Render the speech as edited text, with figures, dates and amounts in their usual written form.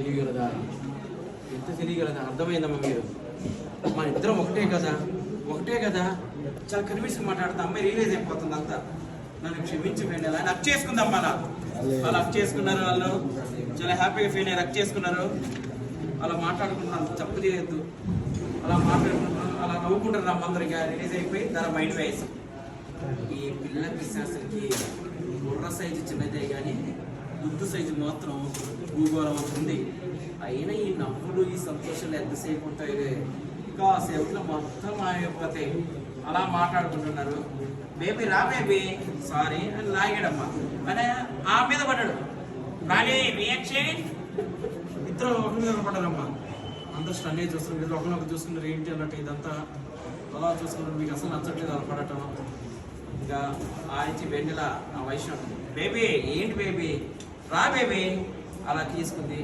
తెలియగలదా? ఎంత తెలియగలదా? అర్థమైందమ్మా మీరు? మన ఇద్దరం ఒకటే కదా. చాలా కనిపిస్తుంది మాట్లాడుతా. అమ్మాయి రియలైజ్ అయిపోతుంది అంతా. నన్ను క్షమించి వెండి అని అప్ చేసుకుందాం. వాళ్ళు అప్ చేసుకున్నారు. వాళ్ళు చాలా హ్యాపీగా ఫీల్ అయ్యారు. అప్ చేసుకున్నారు. అలా మాట్లాడుకుంటున్నాను, తప్పు చేయొద్దు. అలా మాట్లాడుకుంటున్నాను, అలా నవ్వుకుంటున్నాం అందరికీ. రిలీజ్ అయిపోయి తన మైండ్ వైజ్ ఈ పిల్లలకి శాస్త్రకి బుర్ర సైజు చిన్నదే కానీ దుద్దు సైజు మాత్రం భూగోళం ఉంది. అయినా ఈ నవ్వులు, ఈ సంతోషాలు ఎంతసేపు ఉంటాయి? కాసేపులో మొత్తం మాయమైపోతాయి. అలా మాట్లాడుకుంటున్నారు. బేబీ రా బేబీ, సారీ అని లాగాడమ్మా. కానీ ఆ మీద పడ్డాడు. కానీ రియాక్షన్ ఇద్దరు ఒక మీద పడ్డారమ్మా. అందరూ స్టన్ అయ్యి చూస్తున్నారు. ఒకరినొకరు చూసుకున్నారు. ఏంటి అన్నట్టు ఇదంతా అలా చూసుకున్నారు. మీకు అసలు నచ్చట్లేదు అలా పడటం. ఇంకా ఆచి వెన్నెల ఆ వైష్ణవ్, బేబీ ఏంటి బేబీ, రా బేబీ అలా తీసుకుంది.